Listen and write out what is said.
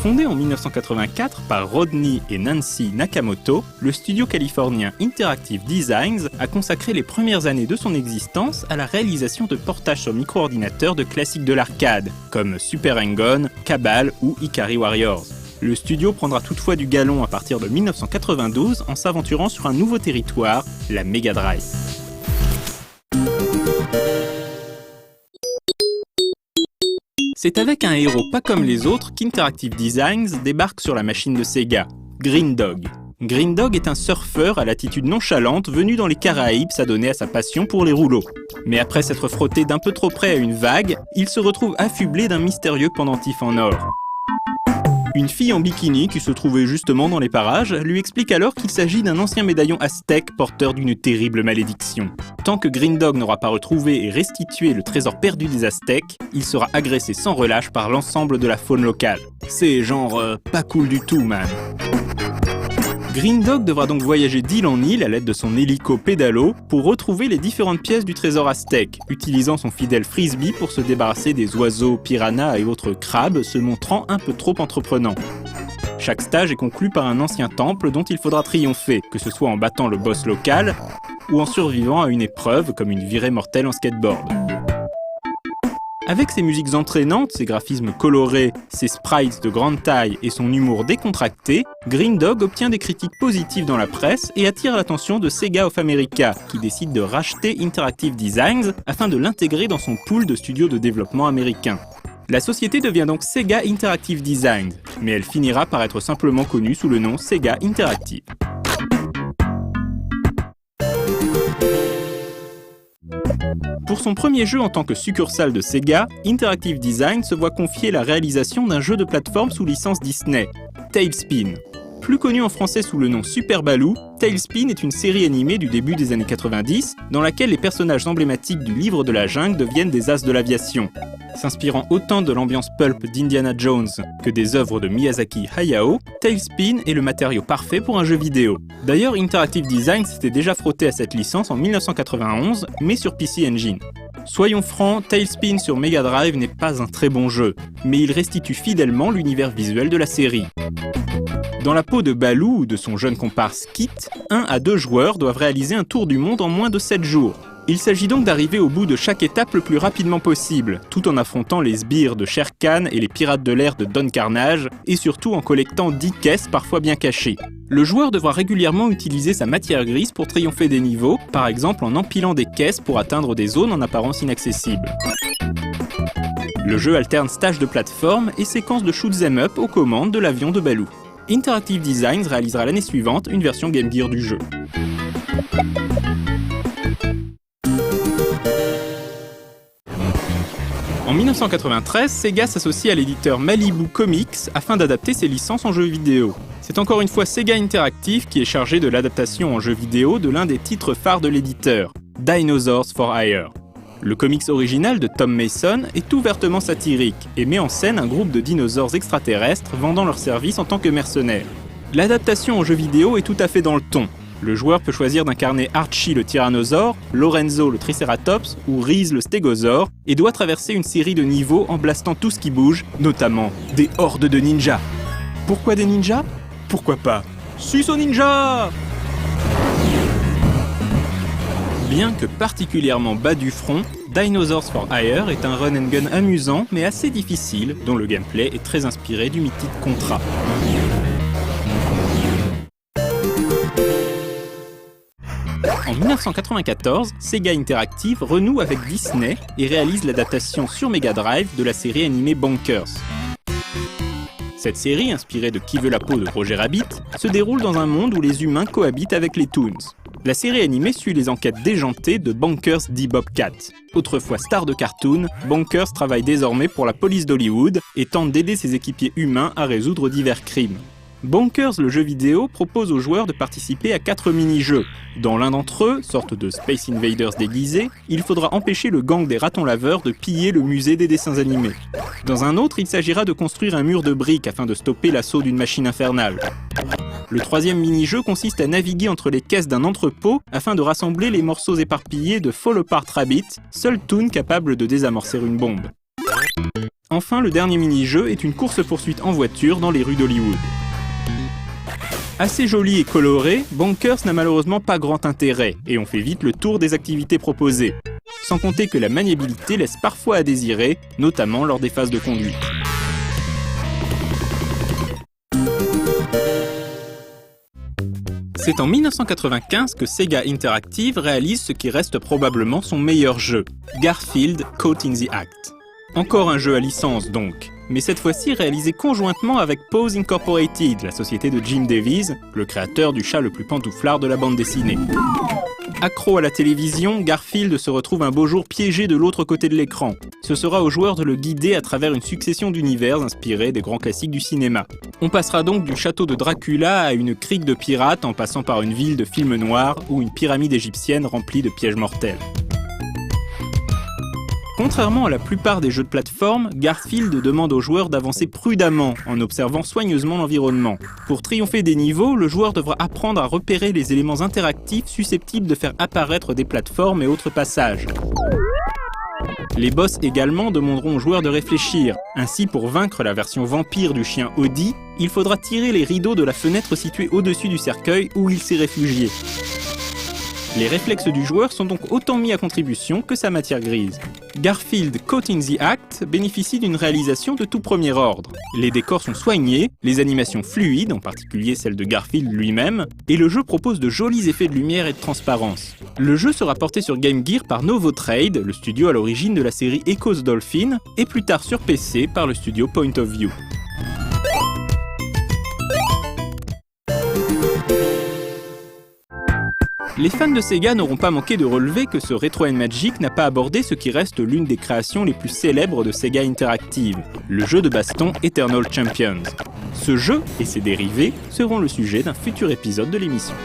Fondé en 1984 par Rodney et Nancy Nakamoto, le studio californien Interactive Designs a consacré les premières années de son existence à la réalisation de portages sur micro-ordinateur de classiques de l'arcade, comme Super Hang-On, Cabal ou Ikari Warriors. Le studio prendra toutefois du galon à partir de 1992 en s'aventurant sur un nouveau territoire, la Mega Drive. C'est avec un héros pas comme les autres qu'Interactive Designs débarque sur la machine de Sega, Green Dog. Green Dog est un surfeur à l'attitude nonchalante venu dans les Caraïbes s'adonner à sa passion pour les rouleaux. Mais après s'être frotté d'un peu trop près à une vague, il se retrouve affublé d'un mystérieux pendentif en or. Une fille en bikini qui se trouvait justement dans les parages lui explique alors qu'il s'agit d'un ancien médaillon aztèque porteur d'une terrible malédiction. Tant que Green Dog n'aura pas retrouvé et restitué le trésor perdu des Aztèques, il sera agressé sans relâche par l'ensemble de la faune locale. C'est genre pas cool du tout, man. Green Dog devra donc voyager d'île en île à l'aide de son hélico pédalo pour retrouver les différentes pièces du trésor aztèque, utilisant son fidèle frisbee pour se débarrasser des oiseaux, piranhas et autres crabes se montrant un peu trop entreprenants. Chaque stage est conclu par un ancien temple dont il faudra triompher, que ce soit en battant le boss local ou en survivant à une épreuve comme une virée mortelle en skateboard. Avec ses musiques entraînantes, ses graphismes colorés, ses sprites de grande taille et son humour décontracté, Green Dog obtient des critiques positives dans la presse et attire l'attention de Sega of America, qui décide de racheter Interactive Designs afin de l'intégrer dans son pool de studios de développement américains. La société devient donc Sega Interactive Designs, mais elle finira par être simplement connue sous le nom Sega Interactive. Pour son premier jeu en tant que succursale de Sega, Interactive Design se voit confier la réalisation d'un jeu de plateforme sous licence Disney, TaleSpin. Plus connu en français sous le nom Super Baloo, TaleSpin est une série animée du début des années 90 dans laquelle les personnages emblématiques du livre de la jungle deviennent des as de l'aviation. S'inspirant autant de l'ambiance pulp d'Indiana Jones que des œuvres de Miyazaki Hayao, TaleSpin est le matériau parfait pour un jeu vidéo. D'ailleurs, Interactive Design s'était déjà frotté à cette licence en 1991, mais sur PC Engine. Soyons francs, TaleSpin sur Mega Drive n'est pas un très bon jeu, mais il restitue fidèlement l'univers visuel de la série. Dans la peau de Baloo ou de son jeune comparse Kit, 1 à 2 joueurs doivent réaliser un tour du monde en moins de 7 jours. Il s'agit donc d'arriver au bout de chaque étape le plus rapidement possible, tout en affrontant les sbires de Shere Khan et les pirates de l'air de Don Carnage, et surtout en collectant 10 caisses parfois bien cachées. Le joueur devra régulièrement utiliser sa matière grise pour triompher des niveaux, par exemple en empilant des caisses pour atteindre des zones en apparence inaccessibles. Le jeu alterne stages de plateforme et séquences de shoot'em up aux commandes de l'avion de Baloo. Interactive Designs réalisera l'année suivante une version Game Gear du jeu. En 1993, Sega s'associe à l'éditeur Malibu Comics afin d'adapter ses licences en jeux vidéo. C'est encore une fois Sega Interactive qui est chargé de l'adaptation en jeux vidéo de l'un des titres phares de l'éditeur, Dinosaurs for Hire. Le comics original de Tom Mason est ouvertement satirique et met en scène un groupe de dinosaures extraterrestres vendant leurs services en tant que mercenaires. L'adaptation en jeu vidéo est tout à fait dans le ton. Le joueur peut choisir d'incarner Archie le tyrannosaure, Lorenzo le tricératops ou Reese le stégosaure et doit traverser une série de niveaux en blastant tout ce qui bouge, notamment des hordes de ninjas. Pourquoi des ninjas ? Pourquoi pas Suce aux ninjas ! Bien que particulièrement bas du front, Dinosaurs for Hire est un run and gun amusant mais assez difficile, dont le gameplay est très inspiré du mythique Contra. En 1994, Sega Interactive renoue avec Disney et réalise l'adaptation sur Mega Drive de la série animée Bonkers. Cette série, inspirée de Qui veut la peau de Roger Rabbit, se déroule dans un monde où les humains cohabitent avec les Toons. La série animée suit les enquêtes déjantées de Bonkers D. Bobcat. Autrefois star de cartoon, Bonkers travaille désormais pour la police d'Hollywood et tente d'aider ses équipiers humains à résoudre divers crimes. Bonkers, le jeu vidéo, propose aux joueurs de participer à 4 mini-jeux. Dans l'un d'entre eux, sorte de Space Invaders déguisé, il faudra empêcher le gang des ratons laveurs de piller le musée des dessins animés. Dans un autre, il s'agira de construire un mur de briques afin de stopper l'assaut d'une machine infernale. Le troisième mini-jeu consiste à naviguer entre les caisses d'un entrepôt afin de rassembler les morceaux éparpillés de Fall Apart Rabbit, seul toon capable de désamorcer une bombe. Enfin, le dernier mini-jeu est une course-poursuite en voiture dans les rues d'Hollywood. Assez joli et coloré, Bonkers n'a malheureusement pas grand intérêt, et on fait vite le tour des activités proposées. Sans compter que la maniabilité laisse parfois à désirer, notamment lors des phases de conduite. C'est en 1995 que Sega Interactive réalise ce qui reste probablement son meilleur jeu, Garfield Caught in the Act. Encore un jeu à licence donc, mais cette fois-ci réalisé conjointement avec Pose Incorporated, la société de Jim Davies, le créateur du chat le plus pantouflard de la bande dessinée. Accro à la télévision, Garfield se retrouve un beau jour piégé de l'autre côté de l'écran. Ce sera au joueur de le guider à travers une succession d'univers inspirés des grands classiques du cinéma. On passera donc du château de Dracula à une crique de pirates en passant par une ville de films noirs ou une pyramide égyptienne remplie de pièges mortels. Contrairement à la plupart des jeux de plateforme, Garfield demande aux joueurs d'avancer prudemment en observant soigneusement l'environnement. Pour triompher des niveaux, le joueur devra apprendre à repérer les éléments interactifs susceptibles de faire apparaître des plateformes et autres passages. Les boss également demanderont aux joueurs de réfléchir. Ainsi, pour vaincre la version vampire du chien Audi, il faudra tirer les rideaux de la fenêtre située au-dessus du cercueil où il s'est réfugié. Les réflexes du joueur sont donc autant mis à contribution que sa matière grise. Garfield Caught in the Act bénéficie d'une réalisation de tout premier ordre. Les décors sont soignés, les animations fluides, en particulier celle de Garfield lui-même, et le jeu propose de jolis effets de lumière et de transparence. Le jeu sera porté sur Game Gear par Novotrade, le studio à l'origine de la série Echo's Dolphin, et plus tard sur PC par le studio Point of View. Les fans de Sega n'auront pas manqué de relever que ce Retro & Magic n'a pas abordé ce qui reste l'une des créations les plus célèbres de Sega Interactive, le jeu de baston Eternal Champions. Ce jeu et ses dérivés seront le sujet d'un futur épisode de l'émission.